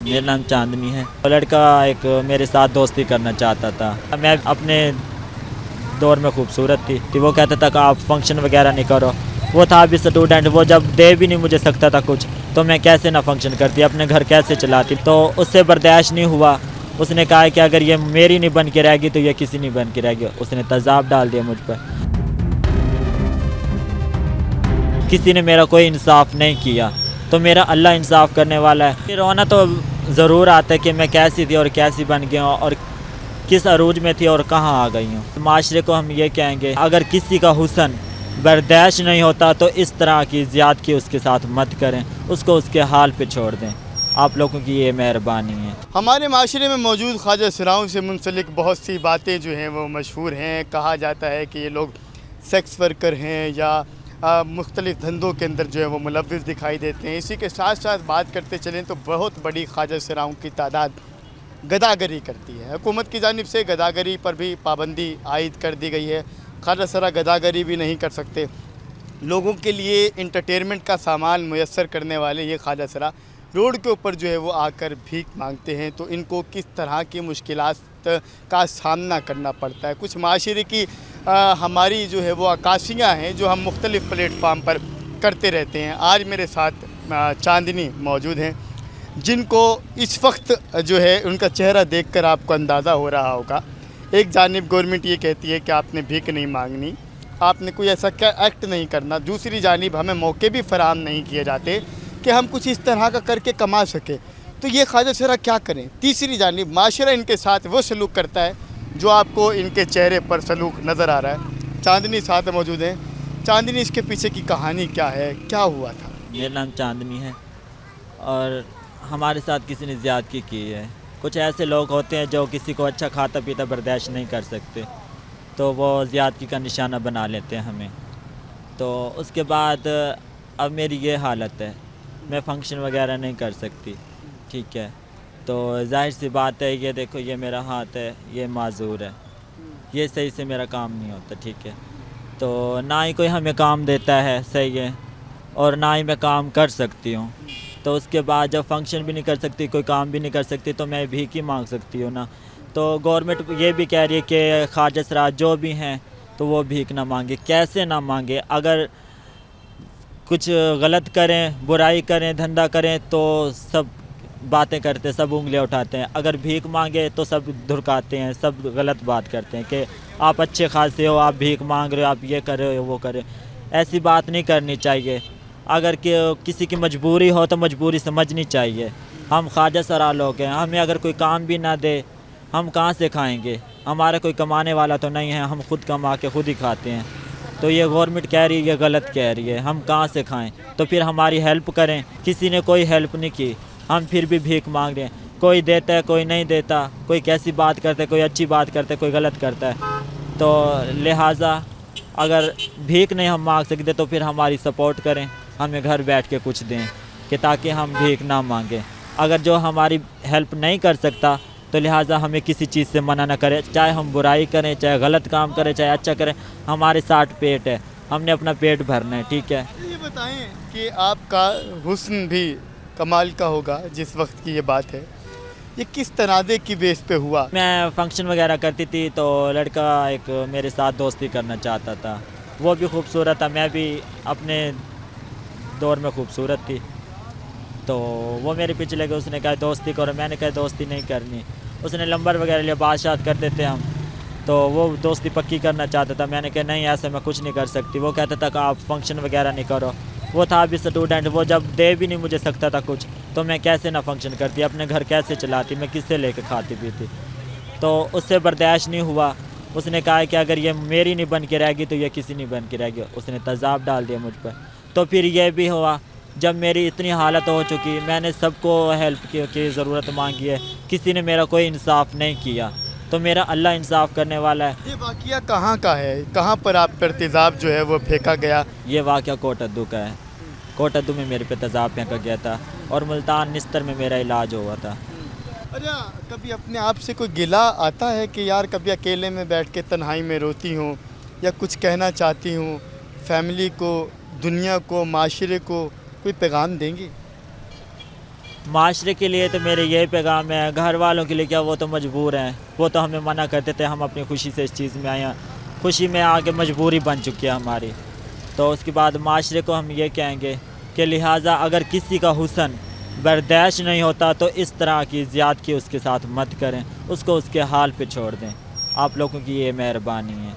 میرا نام چاندنی ہے. وہ لڑکا ایک میرے ساتھ دوستی کرنا چاہتا تھا. میں اپنے دور میں خوبصورت تھی. وہ کہتا تھا کہ آپ فنکشن وغیرہ نہیں کرو. وہ تھا بھی اسٹوڈنٹ. وہ جب دے بھی نہیں مجھے سکتا تھا کچھ, تو میں کیسے نہ فنکشن کرتی, اپنے گھر کیسے چلاتی. تو اس سے برداشت نہیں ہوا. اس نے کہا کہ اگر یہ میری نہیں بن کے رہے گی تو یہ کسی نہیں بن کے رہے گی. اس نے تیزاب ڈال دیا مجھ پر. کسی نے میرا کوئی انصاف نہیں کیا, تو میرا اللہ انصاف کرنے والا ہے. رونا تو ضرور آتا ہے کہ میں کیسی تھی اور کیسی بن گئی ہوں, اور کس عروج میں تھی اور کہاں آ گئی ہوں. معاشرے کو ہم یہ کہیں گے, اگر کسی کا حسن برداشت نہیں ہوتا تو اس طرح کی زیادتی اس کے ساتھ مت کریں, اس کو اس کے حال پہ چھوڑ دیں. آپ لوگوں کی یہ مہربانی ہے. ہمارے معاشرے میں موجود خواجہ سراؤں سے منسلک بہت سی باتیں جو ہیں وہ مشہور ہیں. کہا جاتا ہے کہ یہ لوگ سیکس ورکر ہیں یا مختلف دھندوں کے اندر جو ہے وہ ملوث دکھائی دیتے ہیں. اسی کے ساتھ ساتھ بات کرتے چلیں تو بہت بڑی خواجہ سراؤں کی تعداد گداگری کرتی ہے. حکومت کی جانب سے گداگری پر بھی پابندی عائد کر دی گئی ہے. خواجہ سرا گداگری بھی نہیں کر سکتے. لوگوں کے لیے انٹرٹینمنٹ کا سامان میسر کرنے والے یہ خواجہ سرا روڈ کے اوپر جو ہے وہ آ کر بھیک مانگتے ہیں, تو ان کو کس طرح کی مشکلات کا سامنا کرنا پڑتا ہے. کچھ معاشرے کی ہماری جو ہے وہ عکاسیاں ہیں جو ہم مختلف پلیٹ فارم پر کرتے رہتے ہیں. آج میرے ساتھ چاندنی موجود ہیں, جن کو اس وقت جو ہے ان کا چہرہ دیکھ کر آپ کو اندازہ ہو رہا ہوگا. ایک جانب گورنمنٹ یہ کہتی ہے کہ آپ نے بھیک نہیں مانگنی, آپ نے کوئی ایسا کیا ایکٹ نہیں کرنا. دوسری جانب ہمیں موقع بھی فراہم نہیں کیے جاتے کہ ہم کچھ اس طرح کا کر کے کما سکیں. تو یہ خواجہ سرا کیا کریں. تیسری جانب معاشرہ ان کے ساتھ وہ سلوک کرتا ہے جو آپ کو ان کے چہرے پر سلوک نظر آ رہا ہے. چاندنی ساتھ موجود ہیں. چاندنی, اس کے پیچھے کی کہانی کیا ہے, کیا ہوا تھا؟ میرا نام چاندنی ہے, اور ہمارے ساتھ کسی نے زیادتی کی ہے. کچھ ایسے لوگ ہوتے ہیں جو کسی کو اچھا کھاتا پیتا برداشت نہیں کر سکتے, تو وہ زیادتی کا نشانہ بنا لیتے ہیں ہمیں. تو اس کے بعد اب میری یہ حالت ہے, میں فنکشن وغیرہ نہیں کر سکتی. ٹھیک ہے, تو ظاہر سی بات ہے, یہ دیکھو یہ میرا ہاتھ ہے, یہ معذور ہے, یہ صحیح سے میرا کام نہیں ہوتا. ٹھیک ہے, تو نہ ہی کوئی ہمیں کام دیتا ہے صحیح ہے, اور نہ ہی میں کام کر سکتی ہوں. تو اس کے بعد جب فنکشن بھی نہیں کر سکتی, کوئی کام بھی نہیں کر سکتی, تو میں بھیک ہی مانگ سکتی ہوں نا. تو گورنمنٹ یہ بھی کہہ رہی ہے کہ خواجہ سرا جو بھی ہیں تو وہ بھیک نہ مانگے. کیسے نہ مانگے؟ اگر کچھ غلط کریں, برائی کریں, دھندا کریں تو سب باتیں کرتے, سب انگلیاں اٹھاتے ہیں. اگر بھیک مانگے تو سب دھرکاتے ہیں, سب غلط بات کرتے ہیں کہ آپ اچھے خاصے ہو, آپ بھیک مانگ رہے ہو, آپ یہ کر رہے ہو, وہ کر رہے ہو. ایسی بات نہیں کرنی چاہیے. اگر کہ کسی کی مجبوری ہو تو مجبوری سمجھنی چاہیے. ہم خواجہ سرا لوگ ہیں, ہمیں اگر کوئی کام بھی نہ دے ہم کہاں سے کھائیں گے؟ ہمارا کوئی کمانے والا تو نہیں ہے, ہم خود کما کے خود ہی کھاتے ہیں. تو یہ گورنمنٹ کہہ رہی ہے, یہ غلط کہہ رہی ہے, ہم کہاں سے کھائیں؟ تو پھر ہماری ہیلپ کریں. کسی نے کوئی ہیلپ نہیں کی, ہم پھر بھی بھیک مانگ رہے ہیں. کوئی دیتا ہے, کوئی نہیں دیتا, کوئی کیسی بات کرتا ہے, کوئی اچھی بات کرتا ہے, کوئی غلط کرتا ہے. تو لہٰذا اگر بھیک نہیں ہم مانگ سکتے تو پھر ہماری سپورٹ کریں, ہمیں گھر بیٹھ کے کچھ دیں کہ تاکہ ہم بھیک نہ مانگیں. اگر جو ہماری ہیلپ نہیں کر سکتا تو لہٰذا ہمیں کسی چیز سے منع نہ کرے, چاہے ہم برائی کریں, چاہے غلط کام کریں, چاہے اچھا کریں. ہمارے ساتھ پیٹ ہے, ہم نے اپنا پیٹ بھرنا ہے. ٹھیک ہے, یہ بتائیں کہ آپ کا حسن بھی کمال کا ہوگا جس وقت کی یہ بات ہے, یہ کس تنازع کی بیس پہ ہوا؟ میں فنکشن وغیرہ کرتی تھی تو لڑکا ایک میرے ساتھ دوستی کرنا چاہتا تھا. وہ بھی خوبصورت تھا, میں بھی اپنے دور میں خوبصورت تھی. تو وہ میرے پیچھے لگے, اس نے کہا دوستی کرو. میں نے کہا دوستی نہیں کرنی. اس نے نمبر وغیرہ لیا, بات شات کرتے تھے ہم, تو وہ دوستی پکی کرنا چاہتا تھا. میں نے کہا نہیں, ایسے میں کچھ نہیں کر سکتی. وہ کہتا تھا کہ آپ فنکشن وغیرہ نہیں کرو. وہ تھا بھی اسٹوڈنٹ. وہ جب دے بھی نہیں مجھے سکتا تھا کچھ, تو میں کیسے نہ فنکشن کرتی, اپنے گھر کیسے چلاتی, میں کس سے لے کے کھاتی پیتی. تو اس سے برداشت نہیں ہوا. اس نے کہا کہ اگر یہ میری نہیں بن کے رہے گی تو یہ کسی نہیں بن کے رہے گی. اس نے تیزاب ڈال دیا مجھ پر. تو پھر یہ بھی ہوا, جب میری اتنی حالت ہو چکی, میں نے سب کو ہیلپ کی ضرورت مانگی ہے, کسی نے میرا کوئی انصاف نہیں کیا. تو میرا اللہ انصاف کرنے والا ہے. یہ واقعہ کہاں کا ہے, کہاں پر آپ پر تیزاب جو ہے وہ پھینکا گیا؟ یہ واقعہ کوٹدو کا ہے. کوٹدو میں میرے پہ تیزاب پھینکا گیا تھا, اور ملتان نستر میں میرا علاج ہوا تھا. اچھا, کبھی اپنے آپ سے کوئی گلہ آتا ہے کہ یار کبھی اکیلے میں بیٹھ کے تنہائی میں روتی ہوں, یا کچھ کہنا چاہتی ہوں فیملی کو, دنیا کو, معاشرے کو, کوئی پیغام دیں گی؟ معاشرے کے لیے تو میرے یہ پیغام ہے، گھر والوں کے لیے کیا، وہ تو مجبور ہیں، وہ تو ہمیں منع کرتے تھے، ہم اپنی خوشی سے اس چیز میں آئے ہیں، خوشی میں آ کے مجبوری بن چکی ہے ہماری. تو اس کے بعد معاشرے کو ہم یہ کہیں گے کہ لہٰذا اگر کسی کا حسن برداشت نہیں ہوتا تو اس طرح کی زیادتی اس کے ساتھ مت کریں، اس کو اس کے حال پہ چھوڑ دیں. آپ لوگوں کی یہ مہربانی ہے.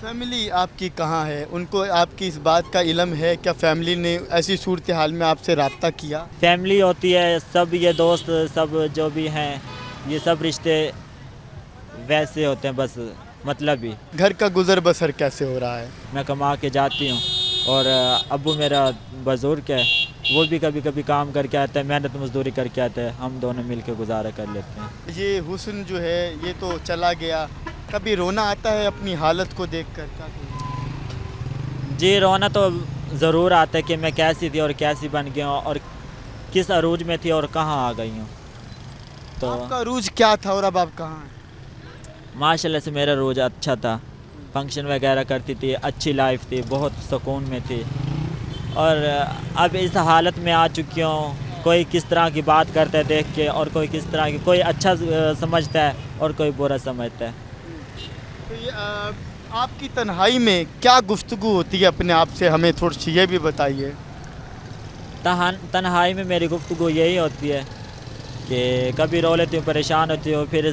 فیملی آپ کی کہاں ہے؟ ان کو آپ کی اس بات کا علم ہے؟ کیا فیملی نے ایسی صورتحال میں آپ سے رابطہ کیا؟ فیملی ہوتی ہے، سب یہ دوست سب جو بھی ہیں، یہ سب رشتے ویسے ہوتے ہیں، بس مطلب ہی. گھر کا گزر بسر کیسے ہو رہا ہے؟ میں کما کے جاتی ہوں اور ابو میرا بزرگ ہے، وہ بھی کبھی کبھی کام کر کے آتا ہے، محنت مزدوری کر کے آتا ہے، ہم دونوں مل کے گزارا کر لیتے ہیں. یہ حسن جو ہے یہ تو چلا گیا، کبھی رونا آتا ہے اپنی حالت کو دیکھ کر؟ جی رونا تو ضرور آتا ہے کہ میں کیسی تھی اور کیسی بن گئی ہوں، اور کس عروج میں تھی اور کہاں آ گئی ہوں. تو آپ کا عروج کیا تھا اور اب آپ کہاں ہیں؟ ماشاء اللہ سے میرا روز اچھا تھا، فنکشن وغیرہ کرتی تھی، اچھی لائف تھی، بہت سکون میں تھی. اور اب اس حالت میں آ چکی ہوں، کوئی کس طرح کی بات کرتا ہے دیکھ کے، اور کوئی کس طرح کی، کوئی اچھا سمجھتا ہے اور کوئی برا سمجھتا ہے. تو یہ آپ کی تنہائی میں کیا گفتگو ہوتی ہے اپنے آپ سے؟ ہمیں تھوڑی سی یہ بھی بتائیے. تنہائی میں میری گفتگو یہی ہوتی ہے کہ کبھی رو لیتی ہوں، پریشان ہوتی ہوں، پھر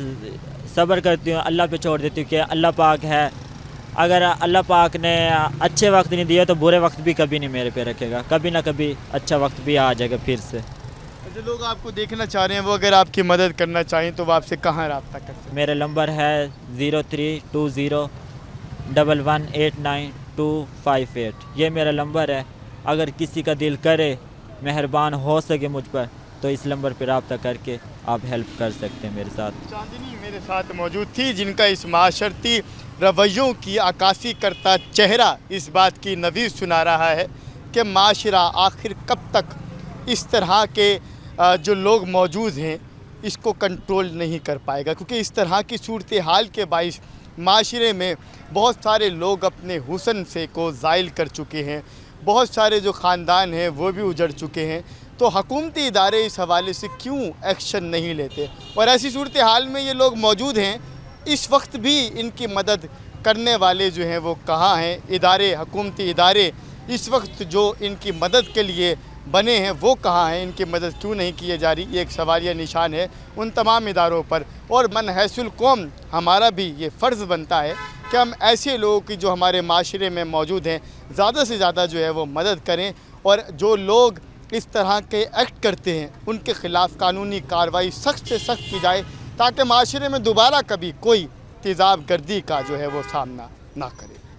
صبر کرتی ہوں، اللہ پہ چھوڑ دیتی ہوں کہ اللہ پاک ہے، اگر اللہ پاک نے اچھے وقت نہیں دیے تو برے وقت بھی کبھی نہیں میرے پہ رکھے گا، کبھی نہ کبھی اچھا وقت بھی آ جائے گا پھر سے. جو لوگ آپ کو دیکھنا چاہ رہے ہیں وہ اگر آپ کی مدد کرنا چاہیں تو وہ آپ سے کہاں رابطہ کر سکتے ہیں؟ میرا نمبر ہے 0320118928. یہ میرا نمبر ہے. اگر کسی کا دل کرے، مہربان ہو سکے مجھ پر، تو اس نمبر پہ رابطہ کر کے آپ ہیلپ کر سکتے ہیں میرے ساتھ. چاندنی میرے ساتھ موجود تھی جن کا اس معاشرتی رویوں کی عکاسی کرتا چہرہ اس بات کی نوید سنا رہا ہے کہ معاشرہ آخر کب تک اس طرح کے جو لوگ موجود ہیں اس کو کنٹرول نہیں کر پائے گا، کیونکہ اس طرح کی صورتحال کے باعث معاشرے میں بہت سارے لوگ اپنے حسن سے کو زائل کر چکے ہیں، بہت سارے جو خاندان ہیں وہ بھی اجڑ چکے ہیں. تو حکومتی ادارے اس حوالے سے کیوں ایکشن نہیں لیتے؟ اور ایسی صورتحال میں یہ لوگ موجود ہیں، اس وقت بھی ان کی مدد کرنے والے جو ہیں وہ کہاں ہیں؟ ادارے، حکومتی ادارے اس وقت جو ان کی مدد کے لیے بنے ہیں وہ کہاں ہیں؟ ان کی مدد کیوں نہیں کی جا رہی؟ یہ ایک سوالیہ نشان ہے ان تمام اداروں پر. اور من حیث القوم ہمارا بھی یہ فرض بنتا ہے کہ ہم ایسے لوگوں کی جو ہمارے معاشرے میں موجود ہیں زیادہ سے زیادہ جو ہے وہ مدد کریں، اور جو لوگ اس طرح کے ایکٹ کرتے ہیں ان کے خلاف قانونی کارروائی سخت سے سخت کی جائے تاکہ معاشرے میں دوبارہ کبھی کوئی تیزاب گردی کا جو ہے وہ سامنا نہ کرے.